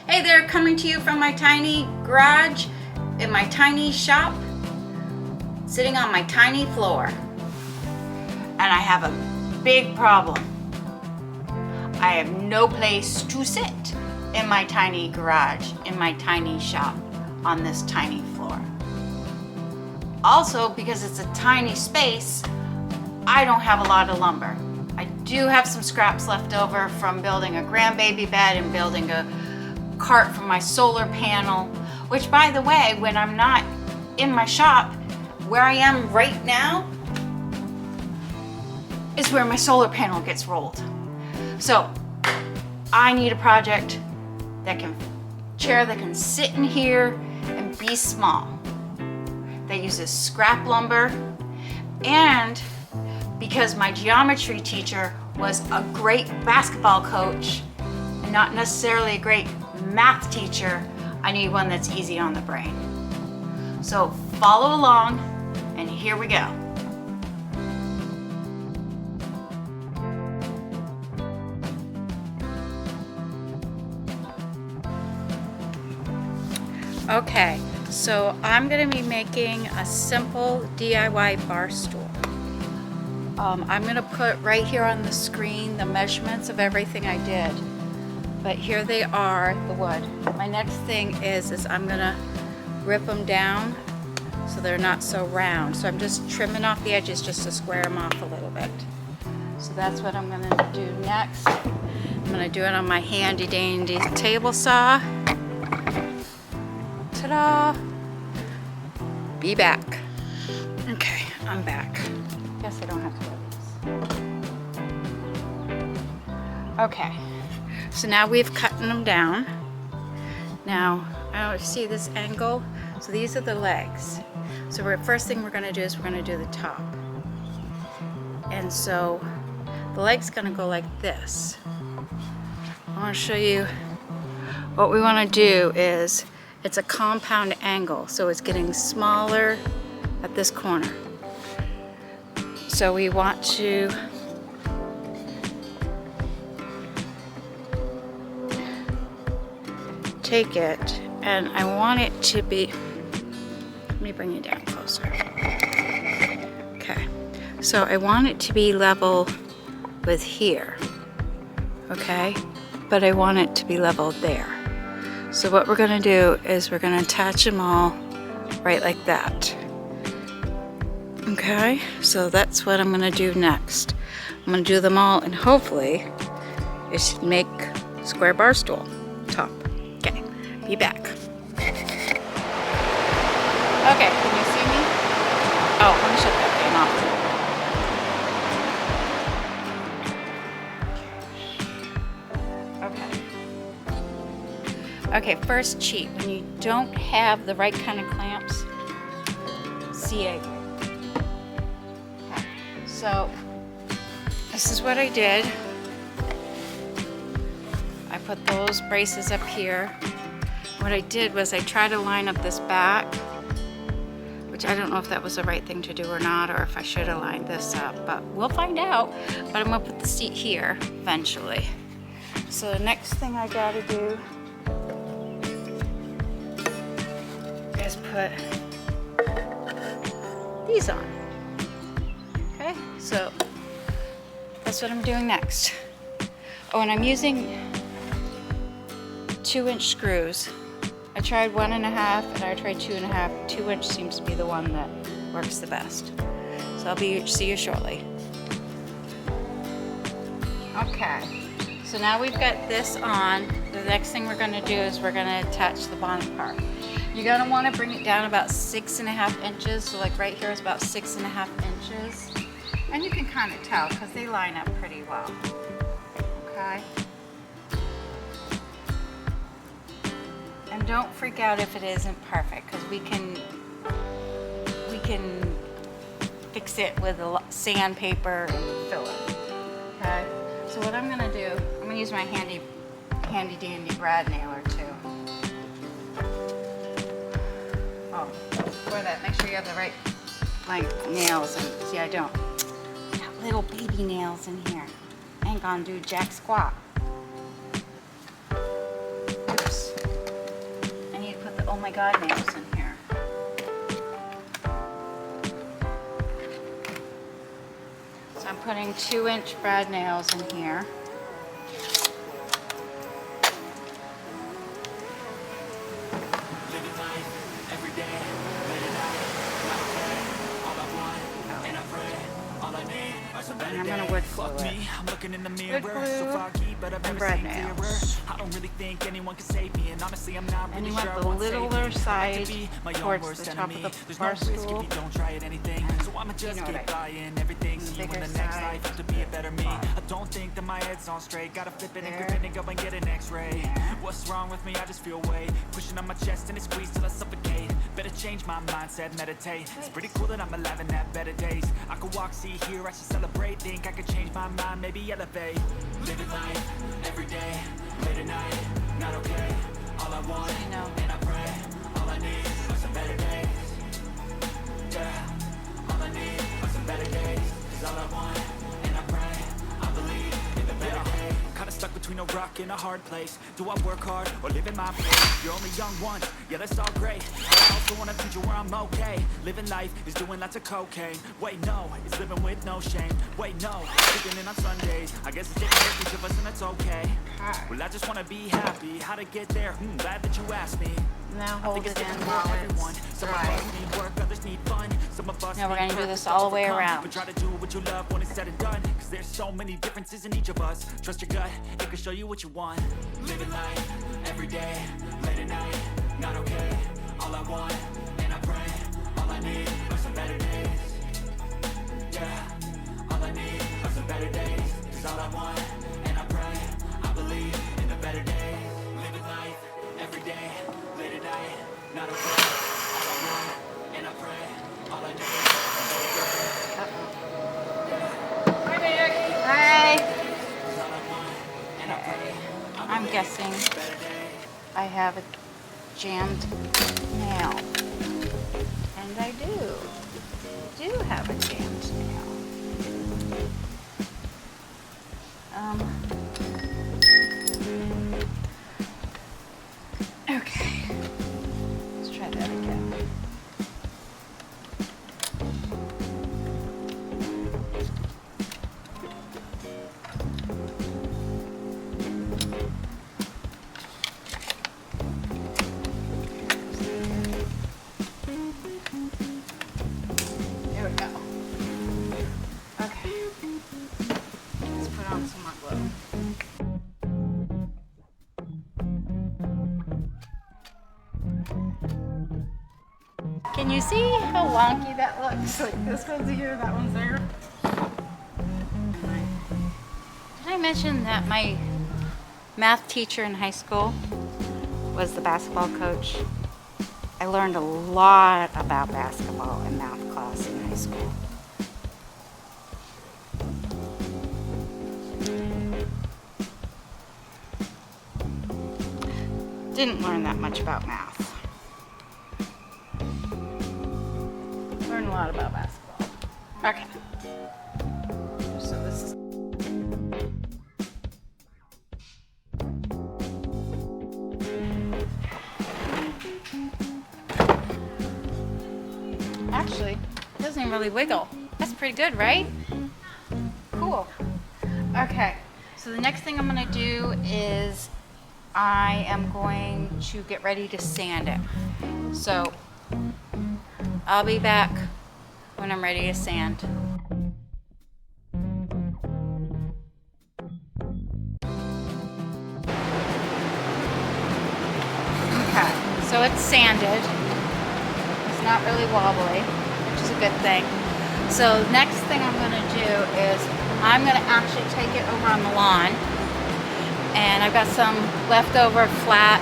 Hey there, coming to you from my tiny garage in my tiny shop, sitting on my tiny floor. And I have a big problem. I have no place to sit in my tiny garage, in my tiny shop, on this tiny floor. Also, because it's a tiny space, I don't have a lot of lumber. I do have some scraps left over from building a grandbaby bed and building a cart for my solar panel, which, by the way, when I'm not in my shop, where I am right now is where my solar panel gets rolled. So I need a project that chair that can sit in here and be small, that uses scrap lumber, and because my geometry teacher was a great basketball coach and not necessarily a great math teacher, I need one that's easy on the brain. So follow along, and here we go. Okay, so I'm going to be making a simple DIY bar stool. I'm going to put right here on the screen the measurements of everything I did, but here they are, the wood. My next thing is I'm going to rip them down so they're not so round. So I'm just trimming off the edges just to square them off a little bit. So that's what I'm going to do next. I'm going to do it on my handy dandy table saw. Ta-da! Be back. Okay, I'm back. Guess I don't have to do this. Okay, so now we've cut them down. Now, I don't see this angle. So these are the legs. So first thing we're going to do is we're going to do the top. And so the leg's going to go like this. I want to show you what we want to do is it's a compound angle, so it's getting smaller at this corner. So we want to take it, and I want it to be, let me bring it down closer. Okay, so I want it to be level with here, okay? But I want it to be level there. So what we're gonna do is we're gonna attach them all right like that. Okay, so that's what I'm gonna do next. I'm gonna do them all, and hopefully it should make square bar stool top. Okay, be back. Okay, can you see me? Oh, let me shut that thing off. Okay, first cheat. When you don't have the right kind of clamps, CA. Okay, so this is what I did. I put those braces up here. What I did was I tried to line up this back, which I don't know if that was the right thing to do or not, or if I should have lined this up, but we'll find out. But I'm gonna put the seat here eventually. So the next thing I gotta do is put these on. Okay, so that's what I'm doing next. Oh, and I'm using 2-inch screws. I tried 1.5 and I tried 2.5. 2-inch seems to be the one that works the best. So I'll see you shortly. Okay, so now we've got this on. The next thing we're gonna do is we're gonna attach the bottom part. You're gonna wanna bring it down about 6.5 inches. So like right here is about 6.5 inches. And you can kind of tell because they line up pretty well. Okay. And don't freak out if it isn't perfect, because we can fix it with sandpaper and filler. Okay. So what I'm gonna do, I'm gonna use my handy dandy brad nailer too. Oh, for that, make sure you have the right nails. And see, I don't. Got little baby nails in here. Ain't gonna do jack squat. Oops. oh my God nails in here. So I'm putting 2-inch brad nails in here. And I'm gonna wood glue it. Wood glue and brad nails. And you want the littler side towards the top of the bar stool. And you know what I mean. The bigger side. What's wrong with me? I just feel weight pushing on my chest and it squeezed till I suffocate. Better change my mindset, meditate. It's pretty cool that I'm alive and have better days. I could walk, see, hear, I should celebrate. Think I could change my mind, maybe elevate. Living life, every day, late at night, not okay. All I want, and I pray. All I need are some better days. Yeah, all I need are some better days. 'Cause all I want, and I pray, I believe in the better days. Kinda stuck between a rock and a hard place. Do I work hard or live in my place? You're only young once, yeah, that's all great. But I also want a future where I'm okay. Living life is doing lots of cocaine. Wait, no, it's living with no shame. Wait, no, sleeping in on Sundays. I guess it's different for each of us and that's okay. Well, I just wanna be happy. How to get there? Glad that you asked me. Now hold it in while it's Some of dry. us need work, others need fun. Some of us Now we're need gonna do purpose this all the to way overcome. around. But try to do what you love when it's said and done. 'Cause there's so many differences in each of us. Trust your gut, it can show you what you want. Living life, every day, late at night, not okay. All I want, and I pray, all I need are some better days. Yeah, all I need are some better days. 'Cause all I want, and I pray, I believe in the better days. Living life, every day, late at night, not okay. All I want, and I pray, all I need are some better days. Hi, Nick. Hi. 'Cause all I want, and I pray, I'm guessing I have a jammed nail. And I do. I do have a jammed nail. Okay. Let's try that again. There we go. Okay. Let's put on some more glue. Can you see how wonky that looks? Like this one's here, that one's there. Did I mention that my math teacher in high school was the basketball coach? I learned a lot about basketball in math class in high school. Didn't learn that much about math. Learned a lot about basketball. Okay. So this is actually, it doesn't even really wiggle. That's pretty good, right? Cool. Okay, so the next thing I'm gonna do is I am going to get ready to sand it. So I'll be back when I'm ready to sand. Okay, so it's sanded. It's not really wobbly, which is a good thing. So next thing I'm gonna do is I'm gonna actually take it over on the lawn. And I've got some leftover flat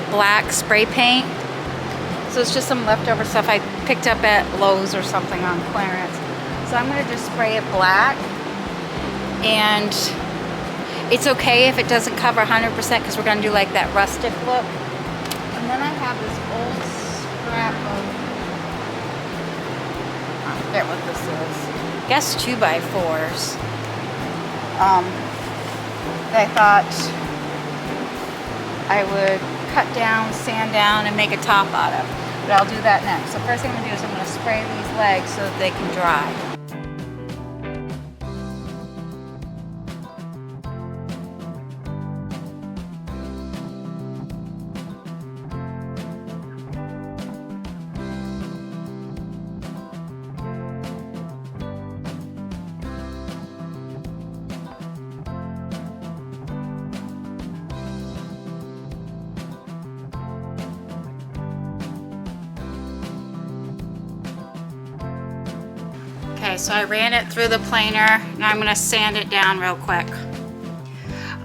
black spray paint. So it's just some leftover stuff I picked up at Lowe's or something on clearance. So I'm gonna just spray it black. And it's okay if it doesn't cover 100% because we're gonna do like that rustic look. And then I have this old scrap of, I forget what this is. I guess 2x4s. I thought I would cut down, sand down, and make a top out of. But I'll do that next. So first thing I'm gonna do is I'm gonna spray these legs so that they can dry. Okay, so I ran it through the planer and I'm gonna sand it down real quick.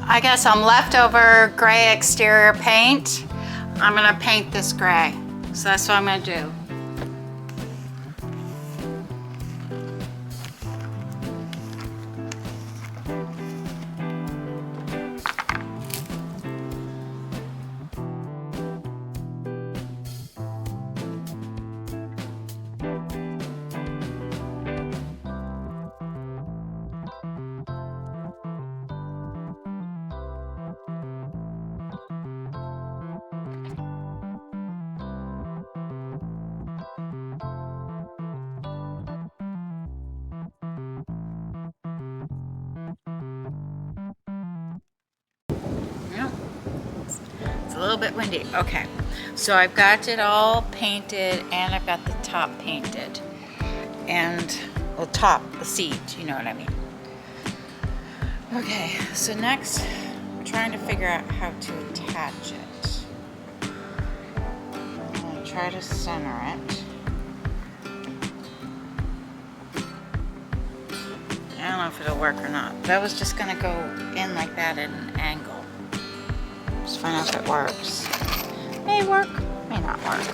I got some leftover gray exterior paint. I'm gonna paint this gray. So that's what I'm gonna do. It's a little bit windy. Okay, so I've got it all painted and I've got the top painted. And, well, top, the seat, you know what I mean. Okay, so next, I'm trying to figure out how to attach it. I'm gonna try to center it. I don't know if it'll work or not. That was just gonna go in like that at an angle. Just find out if it works. May work, may not work.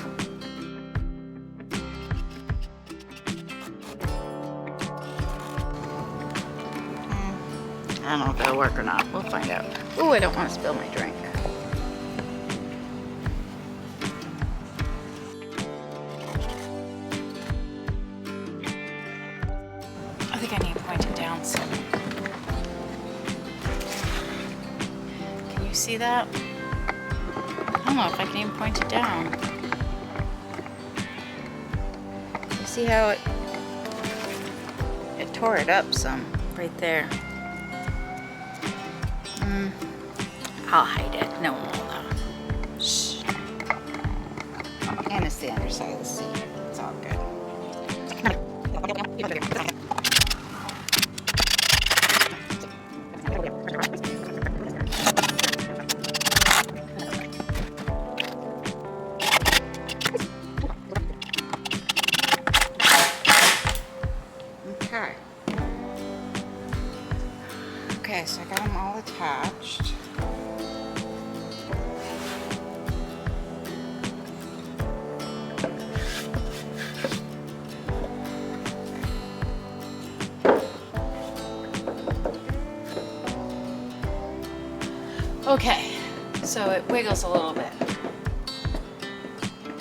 I don't know if it'll work or not. We'll find out. Ooh, I don't want to spill my drink. I think I need to point it down some. Can you see that? I don't know if I can even point it down. You see how it tore it up some right there. I'll hide it. No one will know. Shh. And it's the underside of the seat. It's all good. Okay. Okay, so I got them all attached. Okay, so it wiggles a little bit.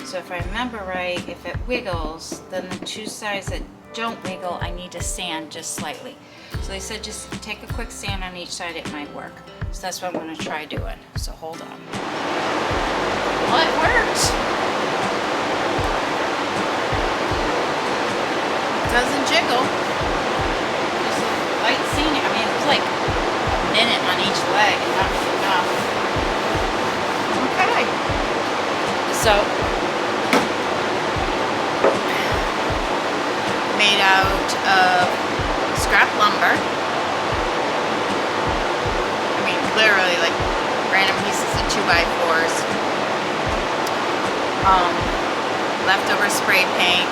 So if I remember right, if it wiggles, then the two sides that don't wiggle, I need to sand just slightly. So they said just take a quick sand on each side, it might work. So that's what I'm gonna try doing. So hold on. Well, it worked. It doesn't jiggle. Just a light sanding. I mean, it was like a minute on each leg and not enough. Okay. So, made out of scrap lumber. I mean, literally like random pieces of 2x4s. Leftover spray paint,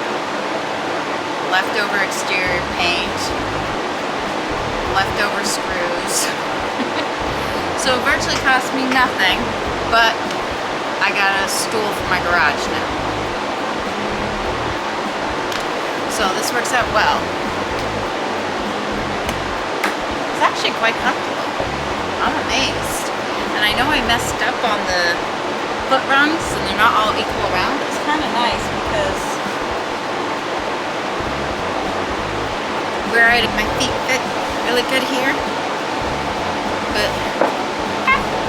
leftover exterior paint, leftover screws. So it virtually cost me nothing, but I got a stool for my garage now. So this works out well. It's actually quite comfortable. I'm amazed. And I know I messed up on the foot rungs and they're not all equal around. It's kind of nice because where my feet fit really good here, but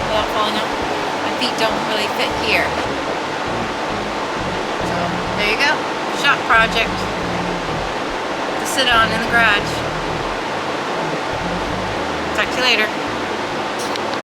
without falling out, my feet don't really fit here. So there you go. Shop project to sit on in the garage. Talk to you later.